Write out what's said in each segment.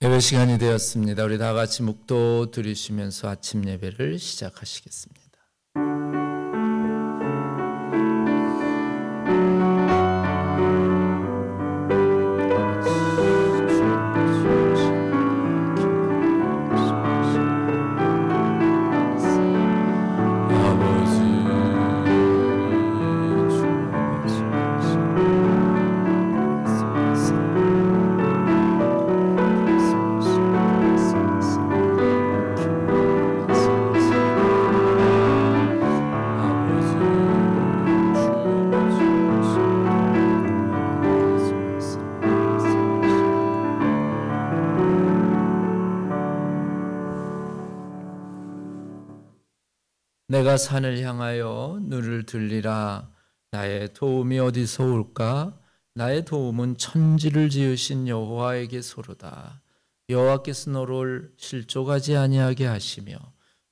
예배 시간이 되었습니다. 우리 다 같이 묵도 드리시면서 아침 예배를 시작하시겠습니다. 내가 산을 향하여 눈을 들리라. 나의 도움이 어디서 올까? 나의 도움은 천지를 지으신 여호와에게서로다. 여호와께서 너를 실족하지 아니하게 하시며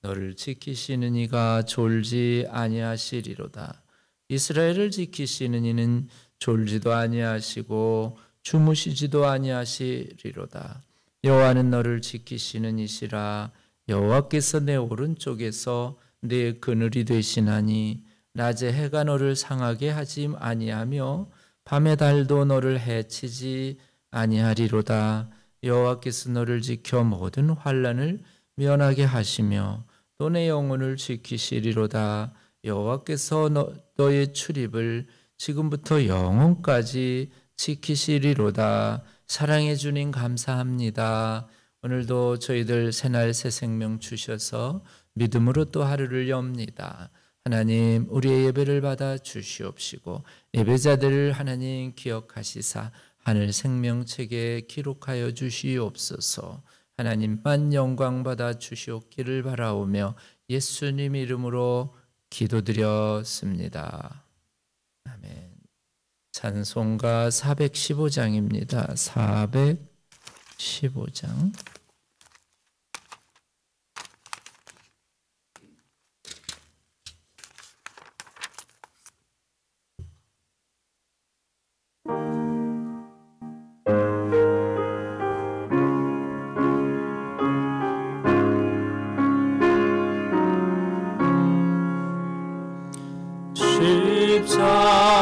너를 지키시는 이가 졸지 아니하시리로다. 이스라엘을 지키시는 이는 졸지도 아니하시고 주무시지도 아니하시리로다. 여호와는 너를 지키시는 이시라. 여호와께서 내 오른쪽에서 네 그늘이 되시나니 낮에 해가 너를 상하게 하지 아니하며 밤에 달도 너를 해치지 아니하리로다. 여호와께서 너를 지켜 모든 환난을 면하게 하시며 또 내 영혼을 지키시리로다. 여호와께서 너의 출입을 지금부터 영원까지 지키시리로다. 사랑의 주님 감사합니다. 오늘도 저희들 새날 새 생명 주셔서 믿음으로 또 하루를 엽니다. 하나님, 우리의 예배를 받아 주시옵시고 예배자들을 하나님 기억하시사 하늘 생명책에 기록하여 주시옵소서. 하나님만 영광 받아 주시옵기를 바라오며 예수님 이름으로 기도드렸습니다. 아멘. 찬송가 415장입니다. 415장.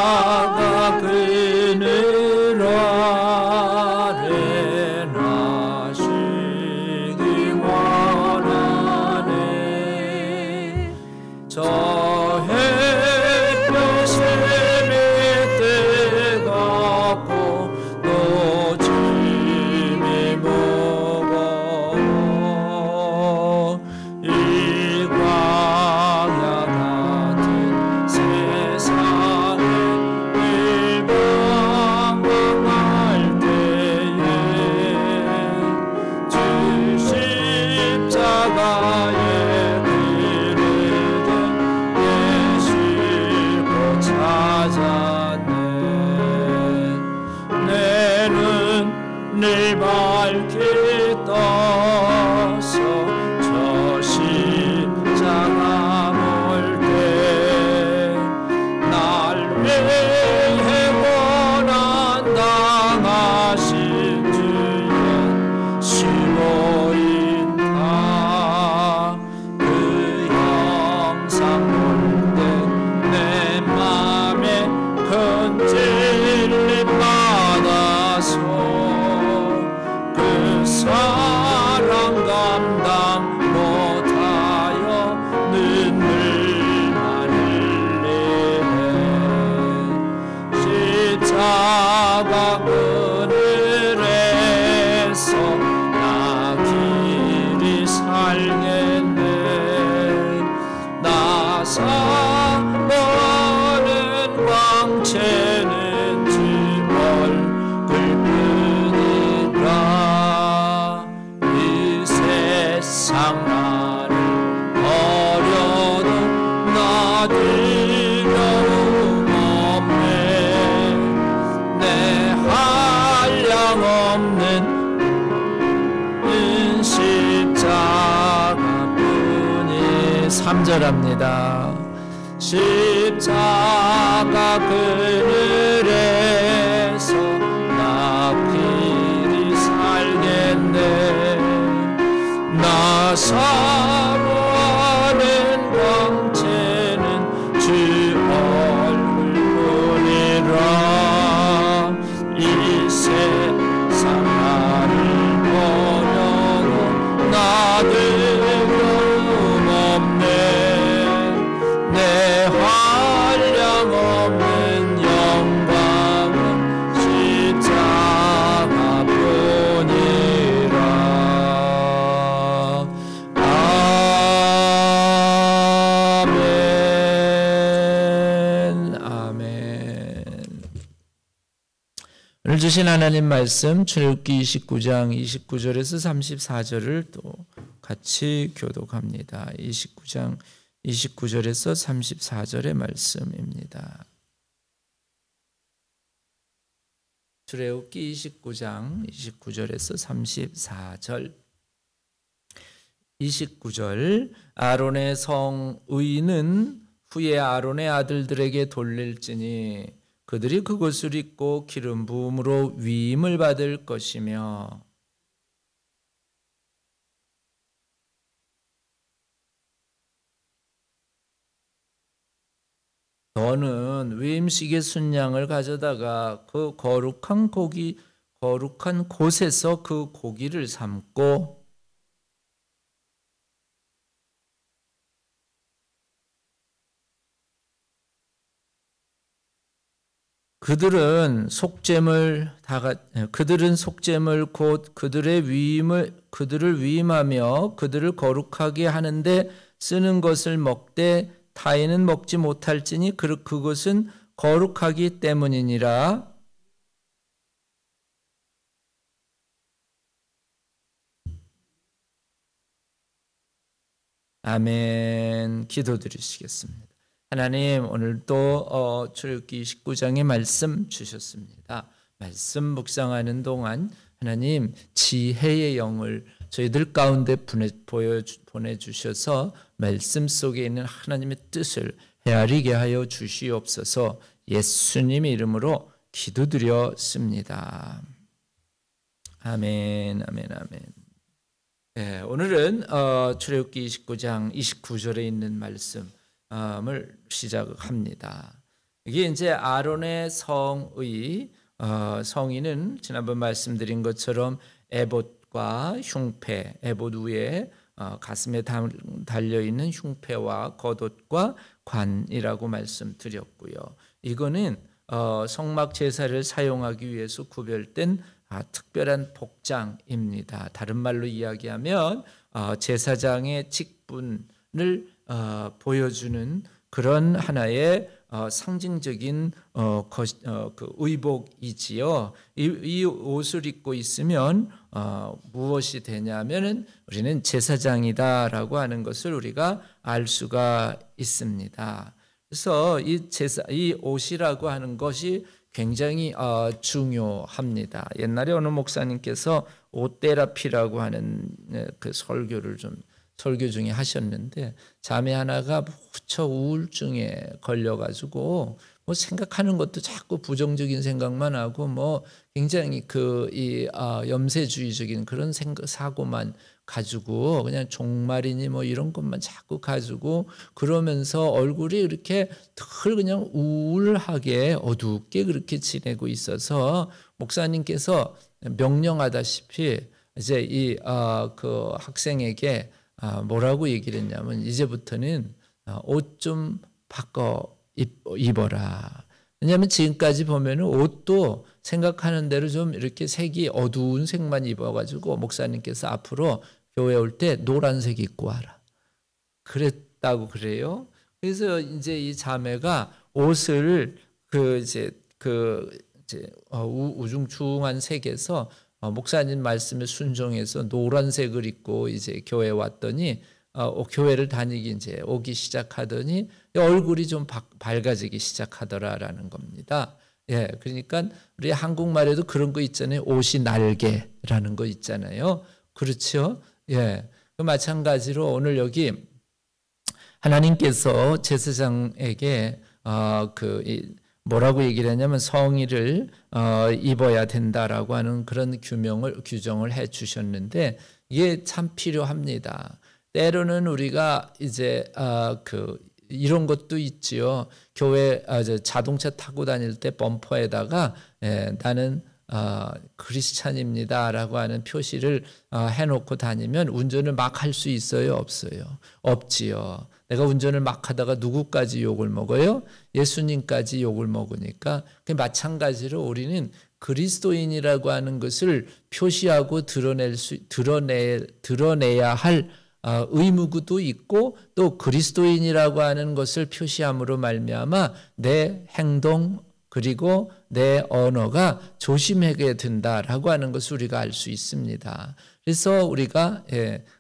십자가 그늘 아래 나시기 원하네. 저 햇볕에 밑에 걷고 또 짐이 무거워 이 광야 같은 세상에 일방황할 때에 주 십자가에 그르게 예수를 찾았네. 내 눈을 밝히 떠서 저 십자가 볼 때 날 위해 고난 당하신 주의 시보인다. 그 영상 볼 때 내 맘에 큰 찔림 받아서 그 사랑 감당 못하여 눈물만 흘리네. 십자가 그늘에서 나 길이 살겠네. 나 사모하는 광채는 주 얼굴뿐이라. 이 세상 나를 버려도 나 두려움 없네. 내 한량 없는 십자가뿐이. 3절합니다. 십자가 그늘에서 나 길이 살겠네. 사모하는 광채는 주 얼굴뿐이라. 이 세상 나를 버려도 나들 없네. 내 한량 없는 영광은 십자가뿐이라. 아멘. 아멘. 오늘 주신 하나님 말씀 출애굽기 29장 29절에서 34절을 또 같이 교독합니다. 29장 29절에서 34절의 말씀입니다. 출애굽기 29장 29절에서 34절. 29절. 아론의 성의는 후에 아론의 아들들에게 돌릴지니 그들이 그것을 입고 기름 부음으로 위임을 받을 것이며 너는 위임식의 순양을 가져다가 그 거룩한 곳에서 그 고기를 삶고 그들은 속죄물 곧 그들을 위임하며 그들을 거룩하게 하는데 쓰는 것을 먹되 타인은 먹지 못할지니 그것은 거룩하기 때문이니라. 아멘. 기도드리시겠습니다. 하나님, 오늘도 출애굽기 19장의 말씀 주셨습니다. 말씀 묵상하는 동안 하나님 지혜의 영을 저희들 가운데 보내주셔서 말씀 속에 있는 하나님의 뜻을 헤아리게 하여 주시옵소서. 예수님의 이름으로 기도드렸습니다. 아멘. 아멘. 아멘. 네, 오늘은 출애굽기 29장 29절에 있는 말씀을 시작합니다. 이게 이제 아론의 성의는 지난번 말씀드린 것처럼 에봇과 흉패, 에봇 위에 가슴에 달려있는 흉패와 겉옷과 관이라고 말씀드렸고요. 이거는 성막 제사를 사용하기 위해서 구별된 특별한 복장입니다. 다른 말로 이야기하면 제사장의 직분을 보여주는 그런 하나의 상징적인 그 의복이지요. 이 옷을 입고 있으면 무엇이 되냐면은 우리는 제사장이다라고 하는 것을 우리가 알 수가 있습니다. 그래서 이 옷이라고 하는 것이 굉장히 중요합니다. 옛날에 어느 목사님께서 옷 테라피라고 하는 그 설교 중에 하셨는데 자매 하나가 무척 우울증에 걸려가지고 뭐 생각하는 것도 자꾸 부정적인 생각만 하고 뭐 굉장히 염세주의적인 그런 사고만 가지고 그냥 종말이니 뭐 이런 것만 자꾸 가지고 그러면서 얼굴이 이렇게 늘 그냥 우울하게 어둡게 그렇게 지내고 있어서 목사님께서 명령하다시피 이제 그 학생에게 뭐라고 얘기를 했냐면 이제부터는 옷 좀 바꿔 입어라. 왜냐하면 지금까지 보면은 옷도 생각하는 대로 좀 이렇게 색이 어두운 색만 입어가지고 목사님께서 앞으로 교회 올 때 노란색 입고 와라. 그랬다고 그래요. 그래서 이제 이 자매가 옷을 우중충한 색에서 목사님 말씀에 순종해서 노란색을 입고 이제 교회에 왔더니 교회를 다니기 이제 오기 시작하더니 얼굴이 좀 밝아지기 시작하더라라는 겁니다. 예, 그러니까 우리 한국말에도 그런 거 있잖아요. 옷이 날개라는 거 있잖아요. 그렇죠? 예, 마찬가지로 오늘 여기 하나님께서 제사장에게 뭐라고 얘기를 하냐면 성의를 입어야 된다라고 하는 그런 규정을 해 주셨는데 이게 참 필요합니다. 때로는 우리가 이제 이런 것도 있지요. 교회 자동차 타고 다닐 때 범퍼에다가 나는 크리스찬입니다라고 하는 표시를 해놓고 다니면 운전을 막 할 수 있어요? 없어요? 없지요. 내가 운전을 막 하다가 누구까지 욕을 먹어요? 예수님까지 욕을 먹으니까 마찬가지로 우리는 그리스도인이라고 하는 것을 표시하고 드러내야 할 의무도 있고 또 그리스도인이라고 하는 것을 표시함으로 말미암아 내 행동 그리고 내 언어가 조심하게 된다라고 하는 것을 우리가 알 수 있습니다. 그래서 우리가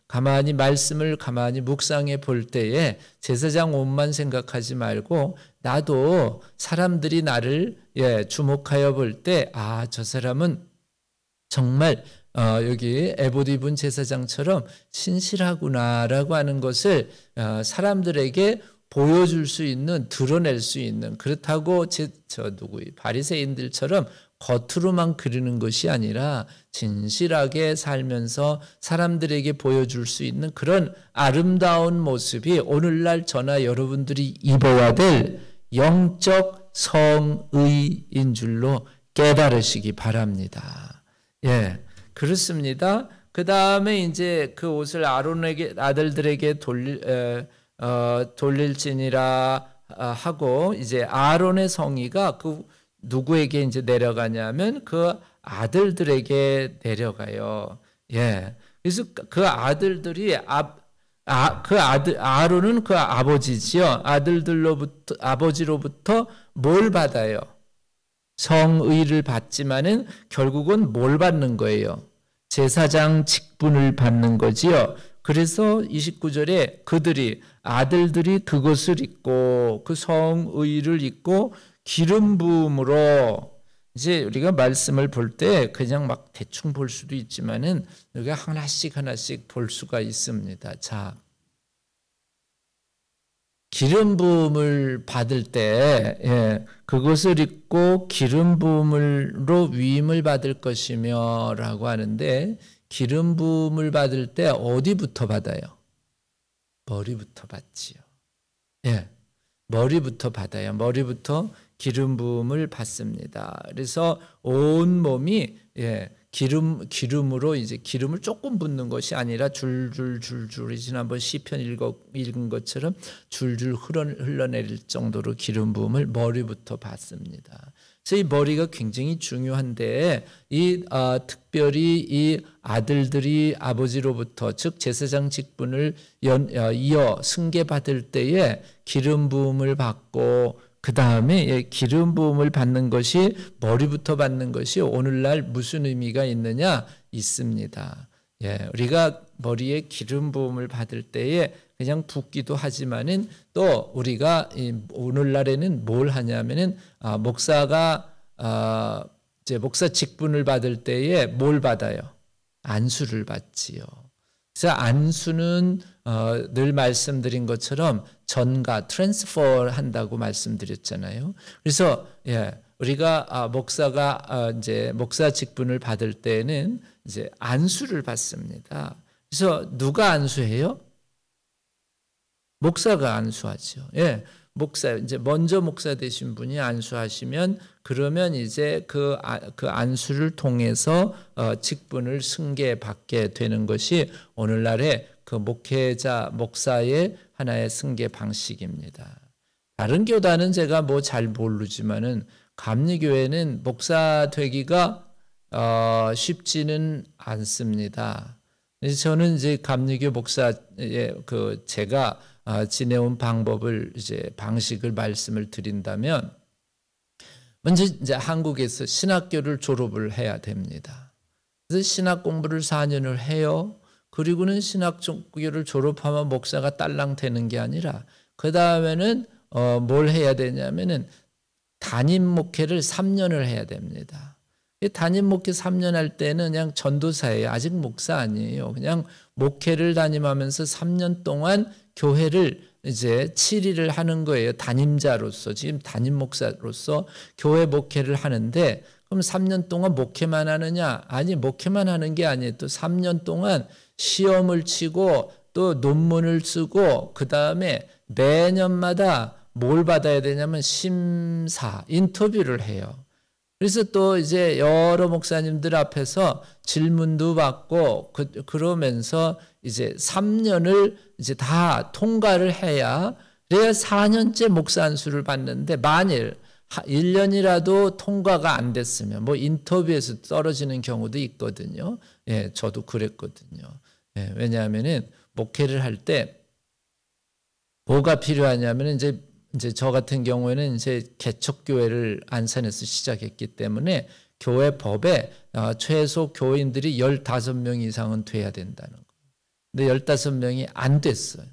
가만히 말씀을 가만히 묵상해 볼 때에 제사장 옷만 생각하지 말고 나도 사람들이 나를 주목하여 볼 때 저 사람은 정말 여기 에봇 입은 제사장처럼 신실하구나라고 하는 것을 사람들에게 보여줄 수 있는, 드러낼 수 있는, 그렇다고 바리새인들처럼 겉으로만 그리는 것이 아니라 진실하게 살면서 사람들에게 보여줄 수 있는 그런 아름다운 모습이 오늘날 저나 여러분들이 입어야 될 영적 성의인 줄로 깨달으시기 바랍니다. 그렇습니다. 그 다음에 이제 그 옷을 아론에게 아들들에게 돌릴지니라 하고 이제 아론의 성의가 그 누구에게 이제 내려가냐면 그 아들들에게 내려가요. 그래서 그 아들들이 아론은 그 아버지지요. 아버지로부터 뭘 받아요? 성의를 받지만은 결국은 뭘 받는 거예요? 제사장 직분을 받는 거지요. 그래서 29절에 아들들이 그것을 입고 그 성의를 입고 기름 부음으로 이제 우리가 말씀을 볼 때 그냥 막 대충 볼 수도 있지만은 우리가 하나씩 볼 수가 있습니다. 자, 기름 부음을 받을 때 그것을 입고 기름 부음으로 위임을 받을 것이며라고 하는데 기름 부음을 받을 때 어디부터 받아요? 머리부터 받지요. 머리부터 받아요. 머리부터 기름 부음을 받습니다. 그래서 온 몸이 기름으로 이제 기름을 조금 붓는 것이 아니라 줄줄 지난번 시편 읽은 것처럼 줄줄 흘러내릴 정도로 기름 부음을 머리부터 받습니다. 그래서 이 머리가 굉장히 중요한데 특별히 이 아들들이 아버지로부터 즉 제사장 직분을 이어 승계받을 때에 기름 부음을 받고 그 다음에 기름 부음을 받는 것이 머리부터 받는 것이 오늘날 무슨 의미가 있느냐? 있습니다. 우리가 머리에 기름 부음을 받을 때에 그냥 붓기도 하지만은 또 우리가 오늘날에는 뭘 하냐면은 목사가 이제 목사 직분을 받을 때에 뭘 받아요? 안수를 받지요. 그래서 안수는 늘 말씀드린 것처럼 전가 트랜스퍼 한다고 말씀드렸잖아요. 그래서 우리가 목사가 이제 목사 직분을 받을 때는 이제 안수를 받습니다. 그래서 누가 안수해요? 목사가 안수하죠. 목사 이제 먼저 목사 되신 분이 안수하시면 그러면 이제 그 안수를 통해서 직분을 승계받게 되는 것이 오늘날의 그 목사의 하나의 승계 방식입니다. 다른 교단은 제가 뭐 잘 모르지만은 감리교회는 목사 되기가 쉽지는 않습니다. 그래서 저는 이제 감리교 목사의 제가 지내온 방법을 방식을 말씀을 드린다면 먼저 이제 한국에서 신학교를 졸업을 해야 됩니다. 그래서 신학 공부를 4년을 해요. 그리고는 신학교를 졸업하면 목사가 딸랑 되는 게 아니라 그 다음에는 뭘 해야 되냐면은 담임 목회를 3년을 해야 됩니다. 담임 목회 3년 할 때는 그냥 전도사예요. 아직 목사 아니에요. 그냥 목회를 담임하면서 3년 동안 교회를 이제 7일을 하는 거예요. 담임자로서 지금 담임 목사로서 교회 목회를 하는데 그럼 3년 동안 목회만 하느냐? 아니 목회만 하는 게 아니에요. 또 3년 동안 시험을 치고 또 논문을 쓰고 그다음에 매년마다 뭘 받아야 되냐면 심사, 인터뷰를 해요. 그래서 또 이제 여러 목사님들 앞에서 질문도 받고 그러면서 이제 3년을 이제 다 통과를 해야 그래야 4년째 목사 안수를 받는데 만일 1년이라도 통과가 안 됐으면 뭐 인터뷰에서 떨어지는 경우도 있거든요. 예, 저도 그랬거든요. 예, 왜냐하면은 목회를 할 때 뭐가 필요하냐면 이제 저 같은 경우에는 이제 개척교회를 안산에서 시작했기 때문에 교회 법에 최소 교인들이 15명 이상은 돼야 된다는 거예요. 근데 15명이 안 됐어요.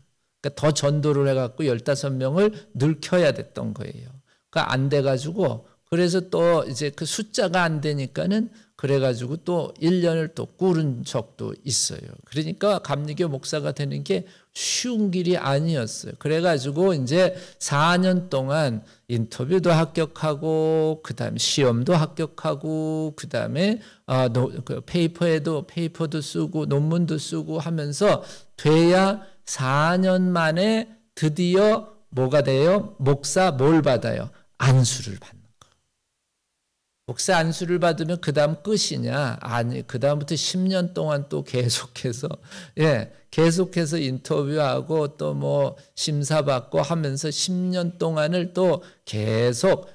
그러니까 더 전도를 해갖고 15명을 늘켜야 됐던 거예요. 그러니까 안 돼가지고 그래서 또 이제 그 숫자가 안 되니까는 그래가지고 또 1년을 또 꾸른 적도 있어요. 그러니까 감리교 목사가 되는 게 쉬운 길이 아니었어요. 그래가지고 이제 4년 동안 인터뷰도 합격하고 그다음에 시험도 합격하고 그다음에 페이퍼도 쓰고 논문도 쓰고 하면서 돼야 4년 만에 드디어 뭐가 돼요? 목사 뭘 받아요? 안수를 받는 거예요. 목사 안수를 받으면 그 다음 끝이냐? 아니, 그 다음부터 10년 동안 또 계속해서 인터뷰하고 또 뭐 심사받고 하면서 10년 동안을 또 계속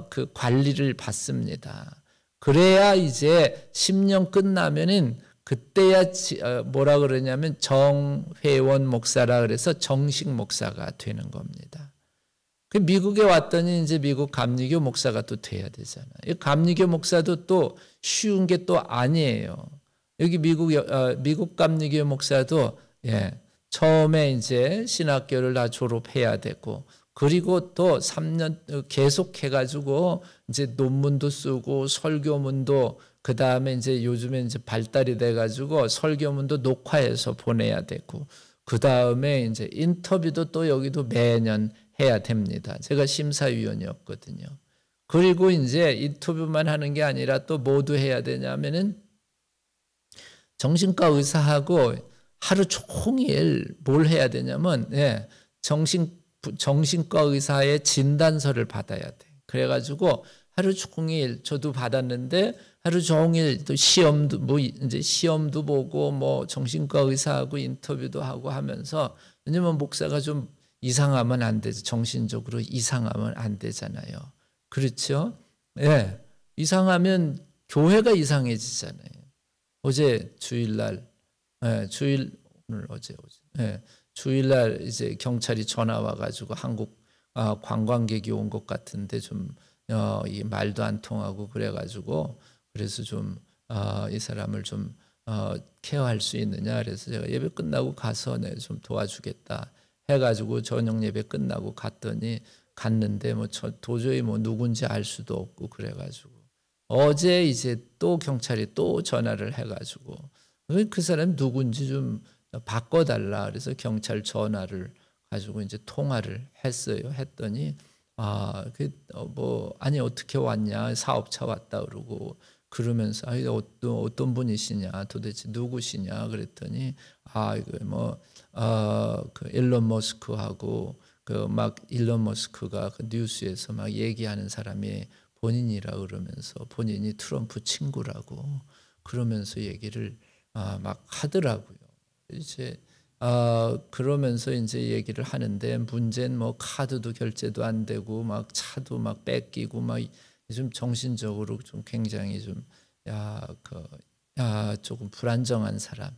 그 관리를 받습니다. 그래야 이제 10년 끝나면은 그때야 뭐라 그러냐면 정회원 목사라 그래서 정식 목사가 되는 겁니다. 미국에 왔더니 이제 미국 감리교 목사가 또 돼야 되잖아요. 이 감리교 목사도 또 쉬운 게 또 아니에요. 여기 미국 감리교 목사도 처음에 이제 신학교를 다 졸업해야 되고 그리고 또 3년 계속 해가지고 이제 논문도 쓰고 설교문도 그 다음에 이제 요즘에 이제 발달이 돼가지고 설교문도 녹화해서 보내야 되고 그 다음에 이제 인터뷰도 또 여기도 매년 해야 됩니다. 제가 심사위원이었거든요. 그리고 이제 인터뷰만 하는 게 아니라 또 뭐도 해야 되냐면은 정신과 의사하고 하루 종일 뭘 해야 되냐면 정신과 의사의 진단서를 받아야 돼. 그래가지고 하루 종일 저도 받았는데 하루 종일 또 시험도 보고 뭐 정신과 의사하고 인터뷰도 하고 하면서 왜냐면 목사가 좀 이상하면 안 되죠. 정신적으로 이상하면 안 되잖아요. 그렇죠? 예. 이상하면 교회가 이상해지잖아요. 어제 주일날 주일날 이제 경찰이 전화 와가지고 한국 관광객이 온 것 같은데 좀 이 말도 안 통하고 그래가지고 그래서 좀 이 사람을 좀 케어할 수 있느냐 그래서 제가 예배 끝나고 가서 좀 도와주겠다 해가지고 저녁 예배 끝나고 갔는데 뭐 도저히 뭐 누군지 알 수도 없고 그래가지고 어제 이제 또 경찰이 또 전화를 해가지고 그 사람 누군지 좀 바꿔달라 그래서 경찰 전화를 가지고 이제 통화를 했어요. 했더니 아니 어떻게 왔냐 사업차 왔다 그러고 그러면서 어떤 분이시냐 도대체 누구시냐 그랬더니 이거 그 일론 머스크하고 그 막 일론 머스크가 그 뉴스에서 막 얘기하는 사람이 본인이라 그러면서 본인이 트럼프 친구라고 그러면서 얘기를 막 하더라고요. 이제 그러면서 이제 얘기를 하는데 문제는 뭐 카드도 결제도 안 되고 막 차도 막 뺏기고 막 좀 정신적으로 좀 굉장히 좀 조금 불안정한 사람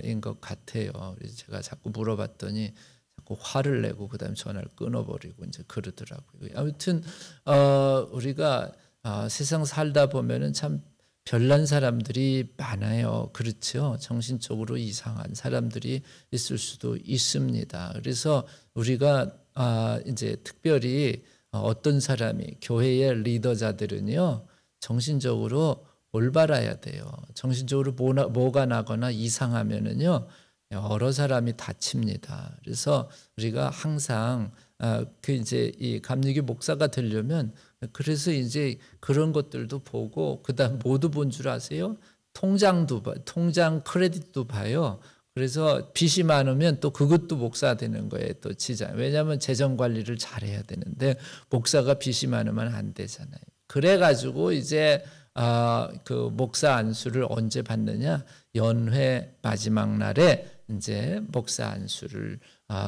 인 것 같아요. 그래서 제가 자꾸 물어봤더니 자꾸 화를 내고 그다음에 전화를 끊어버리고 이제 그러더라고요. 아무튼 우리가 세상 살다 보면은 참 별난 사람들이 많아요. 그렇죠. 정신적으로 이상한 사람들이 있을 수도 있습니다. 그래서 우리가 이제 특별히 어떤 사람이 교회의 리더자들은요 정신적으로 올바라야 돼요. 정신적으로 뭐가 나거나 이상하면은요 여러 사람이 다칩니다. 그래서 우리가 항상 이제 이 감리교 목사가 되려면 그래서 이제 그런 것들도 보고 그다음 모두 본 줄 아세요? 통장 크레딧도 봐요. 그래서 빚이 많으면 또 그것도 목사 되는 거예요. 또 지장. 왜냐하면 재정 관리를 잘해야 되는데 목사가 빚이 많으면 안 되잖아요. 그래가지고 이제 그 목사 안수를 언제 받느냐? 연회 마지막 날에 이제 목사 안수를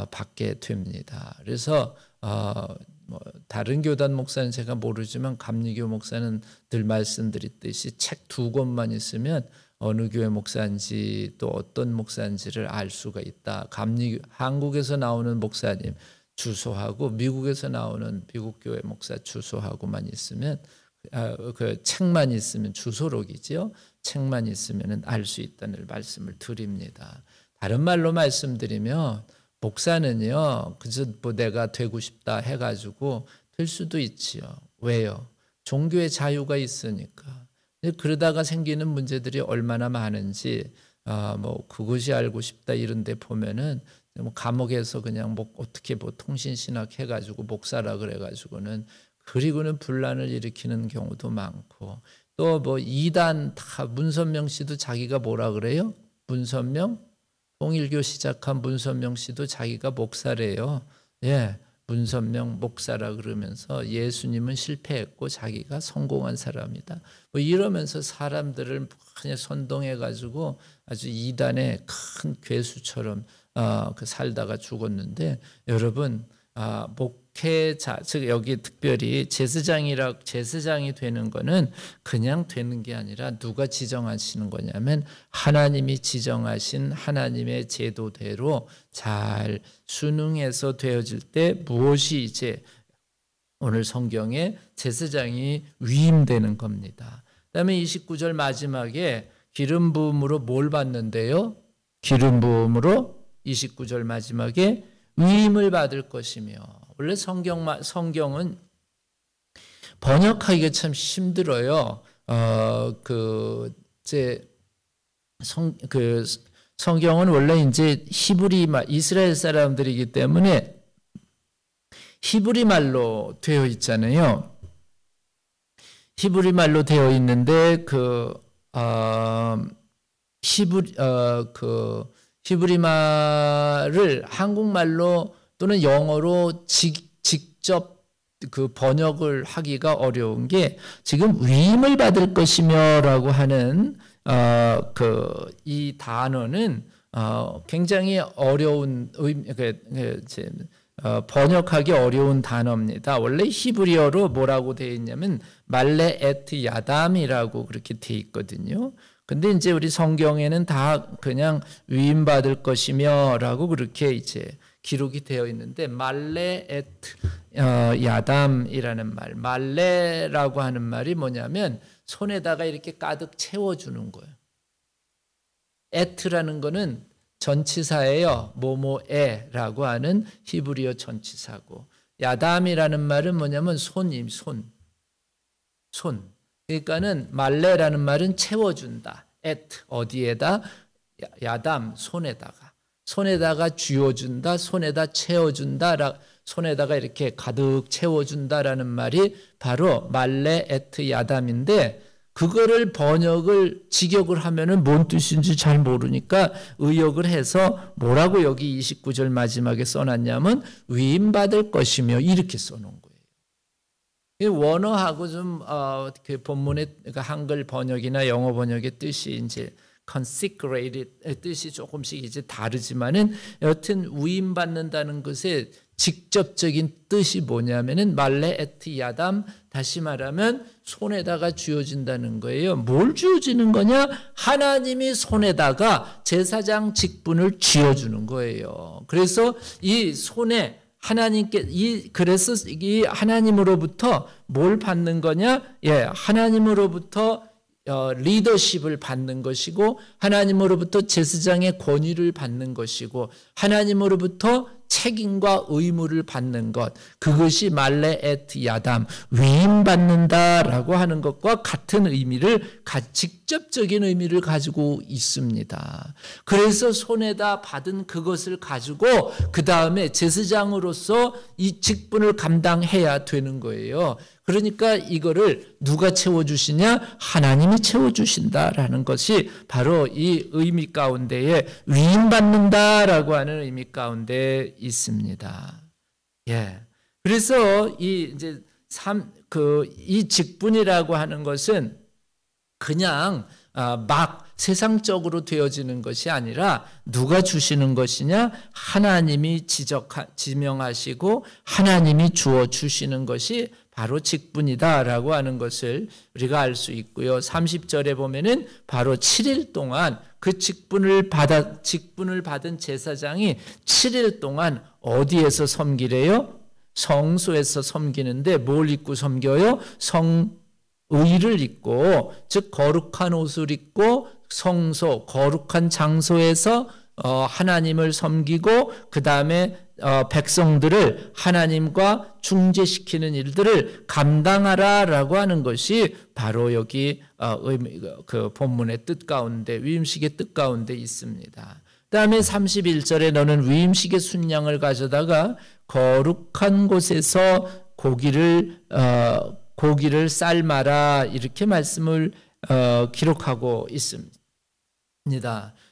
받게 됩니다. 그래서 뭐 다른 교단 목사는 제가 모르지만 감리교 목사는 늘 말씀드렸듯이 책 2권만 있으면 어느 교회 목사인지 또 어떤 목사인지를 알 수가 있다. 한국에서 나오는 목사님 주소하고 미국에서 나오는 미국 교회 목사 주소하고만 있으면 그 책만 있으면 주소록이지요. 책만 있으면 알 수 있다는 말씀을 드립니다. 다른 말로 말씀드리면 목사는요, 그저 뭐 내가 되고 싶다 해가지고 될 수도 있지요. 왜요? 종교의 자유가 있으니까. 그러다가 생기는 문제들이 얼마나 많은지 뭐 그것이 알고 싶다 이런데 보면은 뭐 감옥에서 그냥 뭐 어떻게 뭐 통신신학 해가지고 목사라 그래가지고는 그리고는 분란을 일으키는 경우도 많고 또 뭐 이단 다 문선명 씨도 자기가 뭐라 그래요? 문선명 통일교 시작한 문선명 씨도 자기가 목사래요. 예. 문선명 목사라 그러면서 예수님은 실패했고 자기가 성공한 사람이다. 뭐 이러면서 사람들을 그냥 선동해가지고 아주 이단의 큰 괴수처럼 살다가 죽었는데 여러분 목회자 즉 여기 특별히 제사장이 되는 거는 그냥 되는 게 아니라 누가 지정하시는 거냐면 하나님이 지정하신 하나님의 제도대로 잘 순응해서 되어질 때 무엇이 이제 오늘 성경에 제사장이 위임되는 겁니다. 그다음에 29절 마지막에 기름 부음으로 뭘 받는데요? 기름 부음으로 29절 마지막에 위임을 받을 것이며 원래 성경은 번역하기가 참 힘들어요. 성경은 원래 이제 히브리 말 이스라엘 사람들이기 때문에 히브리 말로 되어 있잖아요. 히브리 말로 되어 있는데 히브리 말을 한국말로 또는 영어로 직접 그 번역을 하기가 어려운 게 지금 위임을 받을 것이며라고 하는 이 단어는 굉장히 어려운 번역하기 어려운 단어입니다. 원래 히브리어로 뭐라고 되어 있냐면 말레 에트 야담이라고 그렇게 되어 있거든요. 근데 이제 우리 성경에는 다 그냥 위임받을 것이며라고 그렇게 이제 기록이 되어 있는데 말레 에트 야담이라는 말, 말레라고 하는 말이 뭐냐면 손에다가 이렇게 가득 채워주는 거예요. 에트라는 거는 전치사예요. 뭐뭐에라고 하는 히브리어 전치사고 야담이라는 말은 뭐냐면 손임, 손. 그러니까는 말레라는 말은 채워준다. 에트 어디에다? 야담 손에다가 쥐어준다. 손에다 채워준다. 손에다가 이렇게 가득 채워준다라는 말이 바로 말레 에트 야담인데 그거를 직역을 하면은 뭔 뜻인지 잘 모르니까 의역을 해서 뭐라고 여기 29절 마지막에 써놨냐면 위임받을 것이며 이렇게 써놓은 거예요. 원어하고 좀 그 본문의 한글 번역이나 영어 번역의 뜻이 이제 consecrated 뜻이 조금씩 이제 다르지만은 여튼 위임받는다는 것의 직접적인 뜻이 뭐냐면은 말레 에트 야담 다시 말하면 손에다가 쥐어진다는 거예요. 뭘 쥐어지는 거냐? 하나님이 손에다가 제사장 직분을 쥐어주는 거예요. 그래서 이 손에 그래서 이 하나님으로부터 뭘 받는 거냐? 하나님으로부터 리더십을 받는 것이고 하나님으로부터 제사장의 권위를 받는 것이고 하나님으로부터 책임과 의무를 받는 것 그것이 말레 에트 야담 위임받는다라고 하는 것과 같은 의미를 직접적인 의미를 가지고 있습니다. 그래서 손에다 받은 그것을 가지고 그 다음에 제사장으로서 이 직분을 감당해야 되는 거예요. 그러니까 이거를 누가 채워주시냐? 하나님이 채워주신다라는 것이 바로 이 의미 가운데에 위임받는다라고 하는 의미 가운데 있습니다. 예. 그래서 이 이제 이 직분이라고 하는 것은 그냥 막 세상적으로 되어지는 것이 아니라 누가 주시는 것이냐? 하나님이 지명하시고 하나님이 주어 주시는 것이 바로 직분이다라고 하는 것을 우리가 알 수 있고요. 30절에 보면은 바로 7일 동안 그 직분을 받은 제사장이 7일 동안 어디에서 섬기래요? 성소에서 섬기는데 뭘 입고 섬겨요? 의를 입고, 즉 거룩한 옷을 입고 성소, 거룩한 장소에서 하나님을 섬기고 그 다음에 백성들을 하나님과 중재시키는 일들을 감당하라라고 하는 것이 바로 여기 그 본문의 뜻 가운데, 위임식의 뜻 가운데 있습니다. 그 다음에 31절에 너는 위임식의 순양을 가져다가 거룩한 곳에서 고기를 삶아라, 이렇게 말씀을 기록하고 있습니다.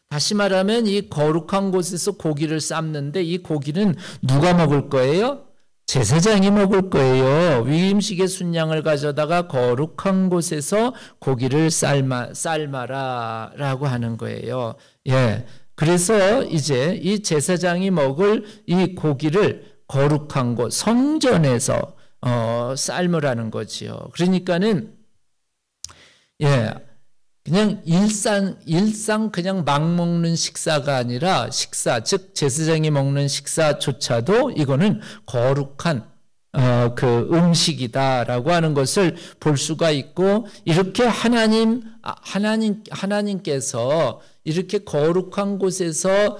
다시 말하면 이 거룩한 곳에서 고기를 삶는데 이 고기는 누가 먹을 거예요? 제사장이 먹을 거예요. 위임식의 순양을 가져다가 거룩한 곳에서 고기를 삶아라 라고 하는 거예요. 예. 그래서 이제 이 제사장이 먹을 이 고기를 거룩한 곳, 성전에서 삶으라는 거지요. 그러니까는 그냥 일상 그냥 막 먹는 식사가 아니라 식사, 즉 제사장이 먹는 식사조차도 이거는 거룩한 그 음식이다라고 하는 것을 볼 수가 있고, 이렇게 하나님께서 이렇게 거룩한 곳에서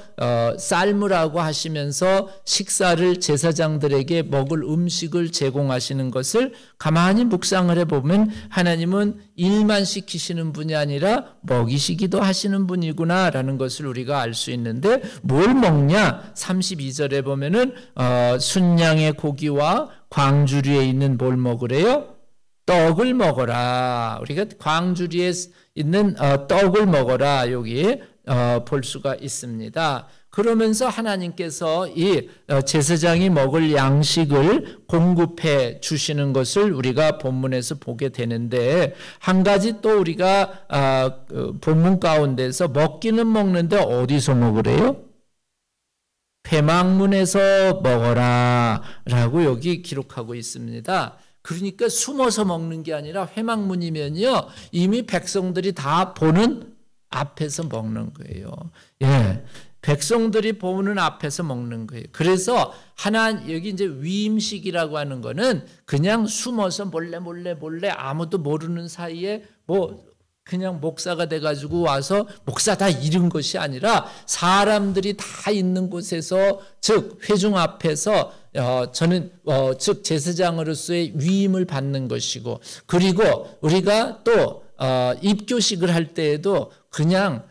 삶으라고 하시면서 식사를 제사장들에게 먹을 음식을 제공하시는 것을 가만히 묵상을 해보면 하나님은 일만 시키시는 분이 아니라 먹이시기도 하시는 분이구나라는 것을 우리가 알 수 있는데, 뭘 먹냐? 32절에 보면은 순양의 고기와 광주리에 있는 뭘 먹으래요? 떡을 먹어라. 우리가 광주리에 있는 떡을 먹어라, 여기 볼 수가 있습니다. 그러면서 하나님께서 이 제사장이 먹을 양식을 공급해 주시는 것을 우리가 본문에서 보게 되는데, 한 가지 또 우리가 본문 가운데서 먹기는 먹는데 어디서 먹으래요? 회막문에서 먹어라 라고 여기 기록하고 있습니다. 그러니까 숨어서 먹는 게 아니라 회막문이면요, 이미 백성들이 다 보는 앞에서 먹는 거예요. 예. 백성들이 보는 앞에서 먹는 거예요. 그래서 여기 이제 위임식이라고 하는 거는 그냥 숨어서 몰래 아무도 모르는 사이에 그냥 목사가 돼가지고 와서 목사다 이런 것이 아니라 사람들이 다 있는 곳에서, 즉 회중 앞에서 즉 제사장으로서의 위임을 받는 것이고, 그리고 우리가 또 입교식을 할 때에도 그냥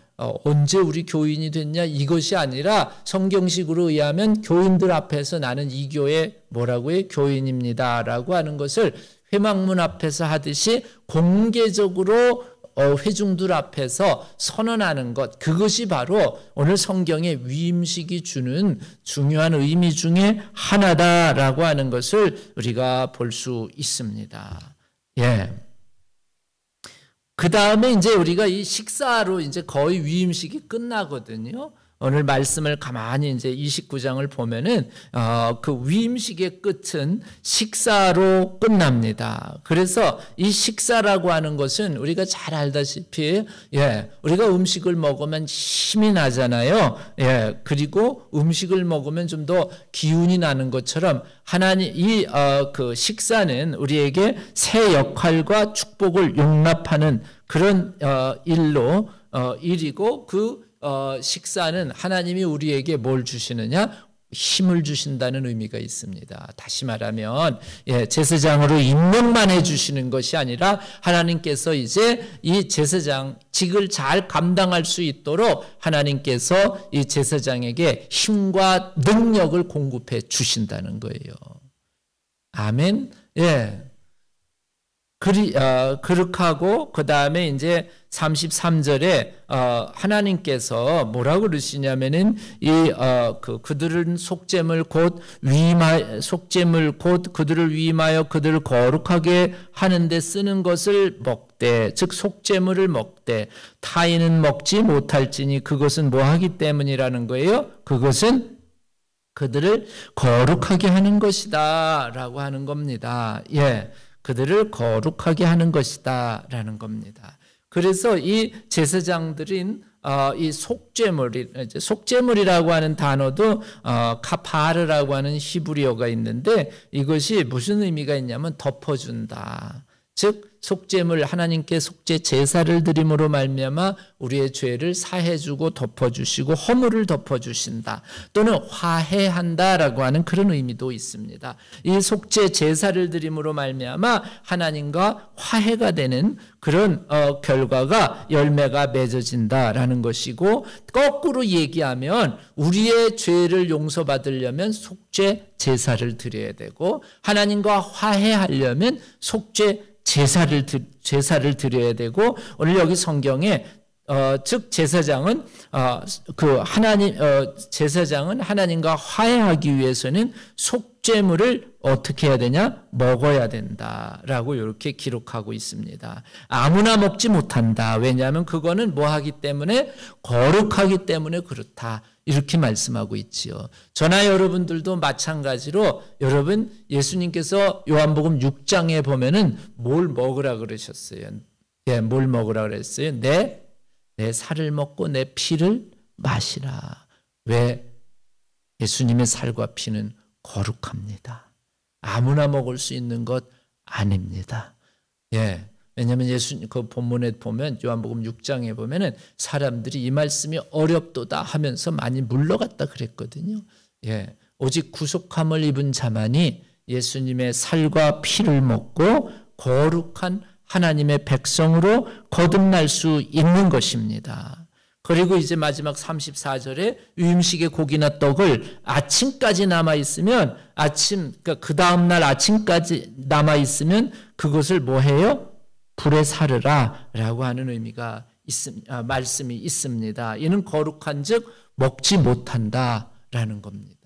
언제 우리 교인이 됐냐 이것이 아니라 성경식으로 의하면 교인들 앞에서 나는 이 교회 뭐라고요? 교인입니다 라고 하는 것을 회막문 앞에서 하듯이 공개적으로 회중들 앞에서 선언하는 것, 그것이 바로 오늘 성경의 위임식이 주는 중요한 의미 중에 하나다라고 하는 것을 우리가 볼 수 있습니다. 예. 그 다음에 이제 우리가 이 식사로 이제 거의 위임식이 끝나거든요. 오늘 말씀을 가만히 이제 29장을 보면은 그 위임식의 끝은 식사로 끝납니다. 그래서 이 식사라고 하는 것은 우리가 잘 알다시피 우리가 음식을 먹으면 힘이 나잖아요. 그리고 음식을 먹으면 좀 더 기운이 나는 것처럼 하나님 그 식사는 우리에게 새 역할과 축복을 용납하는 그런 일이고, 그 식사는 하나님이 우리에게 뭘 주시느냐? 힘을 주신다는 의미가 있습니다. 다시 말하면 제사장으로 임명만 해주시는 것이 아니라 하나님께서 이제 이 제사장직을 잘 감당할 수 있도록 하나님께서 이 제사장에게 힘과 능력을 공급해 주신다는 거예요. 아멘. 그렇게 하고 그 다음에 이제 33절에 하나님께서 뭐라고 그러시냐면은 그들은 속죄물 곧 그들을 위임하여 그들을 거룩하게 하는데 쓰는 것을 먹되, 즉 속죄물을 먹되 타인은 먹지 못할지니 그것은 뭐 하기 때문이라는 거예요? 그것은 그들을 거룩하게 하는 것이다 라고 하는 겁니다. 예, 그들을 거룩하게 하는 것이다 라는 겁니다. 그래서 이 제사장들인 이 속죄물이라고 하는 단어도 카파르라고 하는 히브리어가 있는데, 이것이 무슨 의미가 있냐면 덮어준다. 즉 속죄물, 하나님께 속죄 제사를 드림으로 말미암아 우리의 죄를 사해주고 덮어주시고 허물을 덮어주신다, 또는 화해한다라고 하는 그런 의미도 있습니다. 이 속죄 제사를 드림으로 말미암아 하나님과 화해가 되는 그런 결과가, 열매가 맺어진다라는 것이고, 거꾸로 얘기하면 우리의 죄를 용서받으려면 속죄 제사를 드려야 되고, 하나님과 화해하려면 속죄 제사를 드려야 되고, 오늘 여기 성경에 즉 제사장은 제사장은 하나님과 화해하기 위해서는 속죄물을 어떻게 해야 되냐? 먹어야 된다라고 이렇게 기록하고 있습니다. 아무나 먹지 못한다. 왜냐하면 그거는 뭐 하기 때문에? 거룩하기 때문에 그렇다. 이렇게 말씀하고 있지요. 저나 여러분들도 마찬가지로, 여러분 예수님께서 요한복음 6장에 보면은 뭘 먹으라 그러셨어요? 예, 뭘 먹으라 그랬어요? 내 살을 먹고 내 피를 마시라. 왜? 예수님의 살과 피는 거룩합니다. 아무나 먹을 수 있는 것 아닙니다. 예. 왜냐하면 예수님 그 본문에 보면, 요한복음 6장에 보면은 사람들이 이 말씀이 어렵도다 하면서 많이 물러갔다 그랬거든요. 예. 오직 구속함을 입은 자만이 예수님의 살과 피를 먹고 거룩한 하나님의 백성으로 거듭날 수 있는 것입니다. 그리고 이제 마지막 34절에 유임식의 고기나 떡을 아침까지 남아있으면, 그러니까 그 다음날 아침까지 남아있으면 그것을 뭐 해요? 불에 사르라 라고 하는 의미가 말씀이 있습니다. 이는 거룩한 즉 먹지 못한다 라는 겁니다.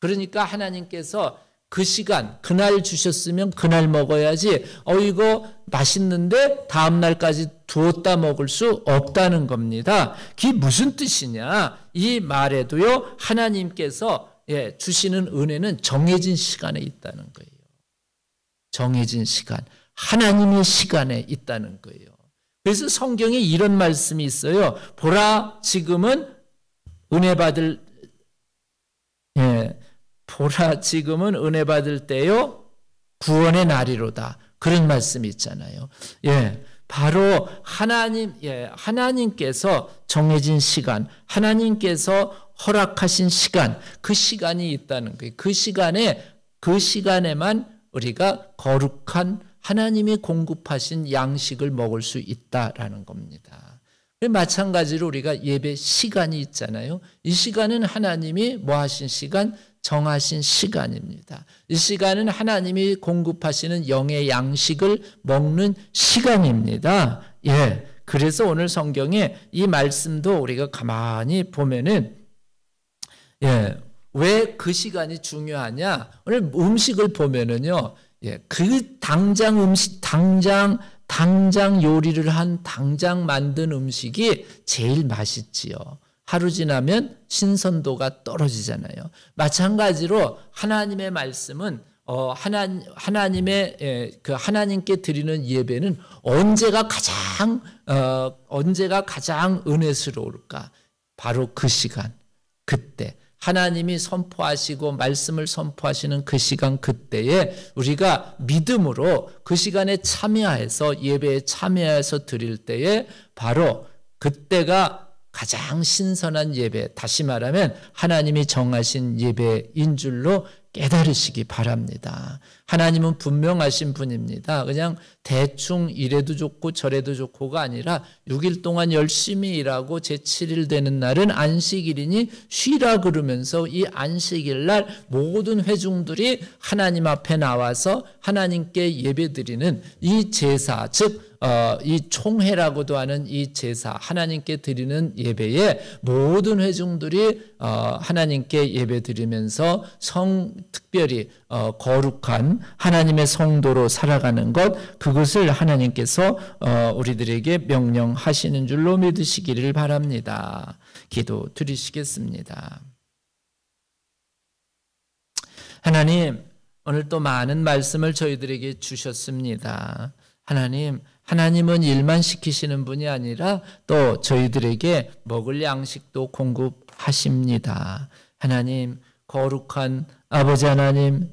그러니까 하나님께서 그 시간, 그날 주셨으면 그날 먹어야지, 이거 맛있는데 다음날까지 두었다 먹을 수 없다는 겁니다. 그게 무슨 뜻이냐? 이 말에도요, 하나님께서 주시는 은혜는 정해진 시간에 있다는 거예요. 정해진 시간, 하나님의 시간에 있다는 거예요. 그래서 성경에 이런 말씀이 있어요. 보라, 지금은 은혜 받을 때요, 구원의 날이로다. 그런 말씀이 있잖아요. 예, 바로 하나님께서 정해진 시간, 하나님께서 허락하신 시간, 그 시간이 있다는 거예요. 그 시간에만 우리가 거룩한 하나님이 공급하신 양식을 먹을 수 있다라는 겁니다. 마찬가지로 우리가 예배 시간이 있잖아요. 이 시간은 하나님이 뭐 하신 시간? 정하신 시간입니다. 이 시간은 하나님이 공급하시는 영의 양식을 먹는 시간입니다. 예. 그래서 오늘 성경에 이 말씀도 우리가 가만히 보면은, 왜 그 시간이 중요하냐? 오늘 음식을 보면은요, 그 당장 요리를 한, 당장 만든 음식이 제일 맛있지요. 하루 지나면 신선도가 떨어지잖아요. 마찬가지로 하나님의 말씀은 하나님께 드리는 예배는 언제가 가장 은혜스러울까? 바로 그 시간, 그때. 하나님이 선포하시고 말씀을 선포하시는 그 시간, 그때에 우리가 믿음으로 그 시간에 참여해서, 예배에 참여해서 드릴 때에 바로 그때가 가장 신선한 예배, 다시 말하면 하나님이 정하신 예배인 줄로 깨달으시기 바랍니다. 하나님은 분명하신 분입니다. 그냥 대충 이래도 좋고 저래도 좋고가 아니라 6일 동안 열심히 일하고 제7일 되는 날은 안식일이니 쉬라 그러면서 이 안식일 날 모든 회중들이 하나님 앞에 나와서 하나님께 예배드리는 이 제사, 즉 이 총회라고도 하는 이 제사, 하나님께 드리는 예배에 모든 회중들이 하나님께 예배드리면서 특별히 거룩한 하나님의 성도로 살아가는 것, 그것을 하나님께서 우리들에게 명령하시는 줄로 믿으시기를 바랍니다. 기도 드리시겠습니다. 하나님, 오늘 또 많은 말씀을 저희들에게 주셨습니다. 하나님은 일만 시키시는 분이 아니라 또 저희들에게 먹을 양식도 공급하십니다. 하나님, 거룩한 아버지 하나님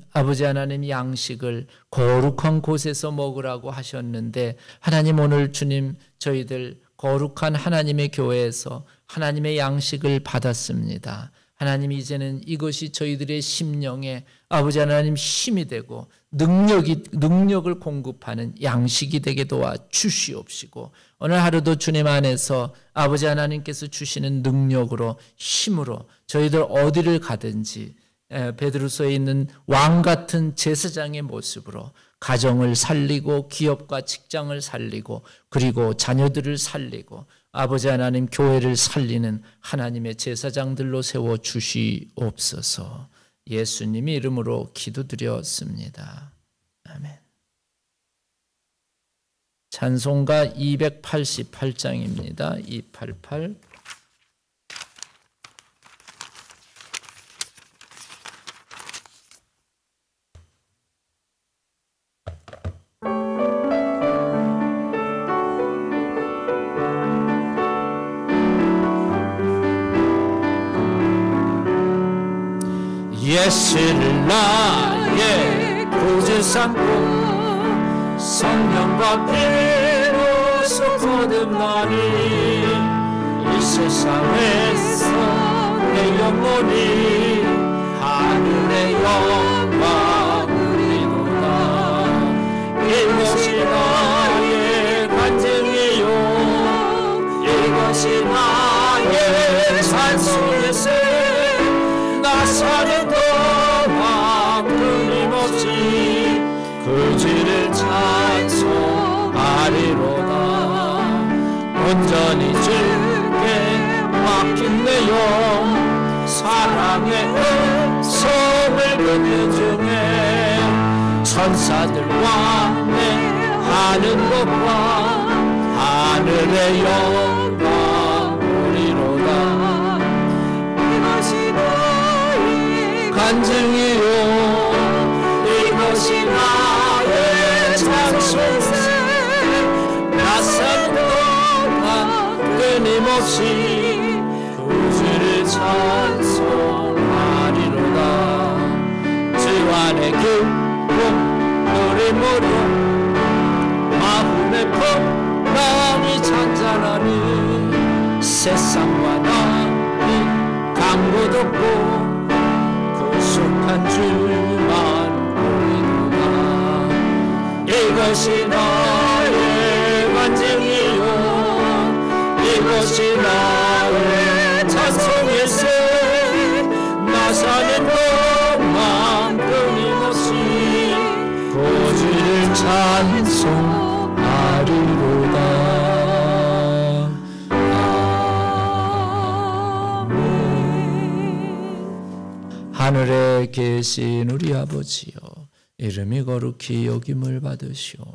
양식을 거룩한 곳에서 먹으라고 하셨는데, 하나님 오늘 주님 저희들 거룩한 하나님의 교회에서 하나님의 양식을 받았습니다. 하나님, 이제는 이것이 저희들의 심령에 아버지 하나님 힘이 되고 능력을 공급하는 양식이 되게 도와 주시옵시고, 오늘 하루도 주님 안에서 아버지 하나님께서 주시는 능력으로 힘으로 저희들 어디를 가든지 베드로서에 있는 왕 같은 제사장의 모습으로 가정을 살리고 기업과 직장을 살리고 그리고 자녀들을 살리고 아버지 하나님 교회를 살리는 하나님의 제사장들로 세워 주시옵소서. 예수님의 이름으로 기도드렸습니다. 아멘. 찬송가 288장입니다. 288. 예수를 나의 구주 삼고 성령과 피로써 거듭나니 이 세상에서 내 영혼이 하늘의 영광이로다. 이것이 나의 간증이요, 이것이 나의 찬송일세. 나 사는 동안 끊임없이 그 주를 찬송하리로다. 온전히 주께 맡긴 내 영, 사랑의 음성을 듣는 중에 천사들과 하는 것과 하늘의 영광 우리로다. 이것이 나의 간증이요, 이것이 나의 찬송세. 나 사는 동안 끊임없이 그 주를 찬송하리로다. 주 안에 기쁨 노래모로 마음의 풍랑이 잔잔하니 세상과 나는 강도 덮고 구속한 주만 보이노라. 이것이 나의 간증이요, 이것이 나의 찬송일세. 나 사는 동안 끊임없이 그 주를 찬송하리로다. 하늘에 계신 우리 아버지여, 이름이 거룩히 여김을 받으시오며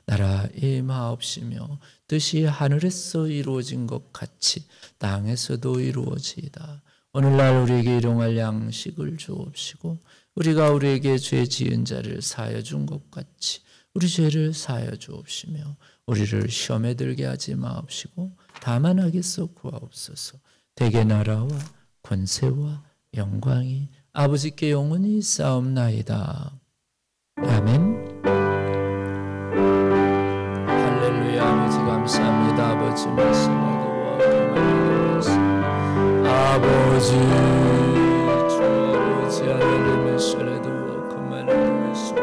나라 임하옵시며 뜻이 하늘에서 이루어진 것 같이 땅에서도 이루어지이다. 오늘날 우리에게 일용할 양식을 주옵시고 우리가 우리에게 죄 지은 자를 사하여 준 것 같이 우리 죄를 사하여 주옵시며 우리를 시험에 들게 하지 마옵시고 다만 악에서 구하옵소서. 대개 나라와 권세와 영광이 아버지께 영원히 싸움나이다. 아멘. 할렐루야. 아버지 감사합니다. 아버지 말씀하고 아버지 주 아버지 하나님의 설에도 그만을 위해서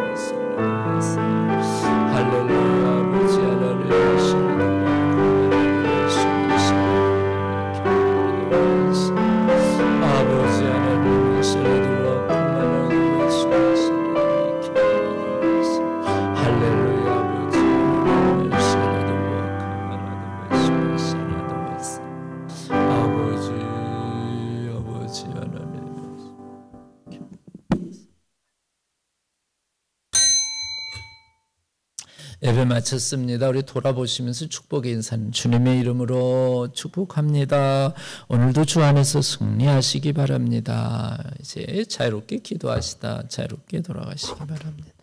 예배 마쳤습니다. 우리 돌아보시면서 축복의 인사는 주님의 이름으로 축복합니다. 오늘도 주 안에서 승리하시기 바랍니다. 이제 자유롭게 기도하시다 자유롭게 돌아가시기 바랍니다.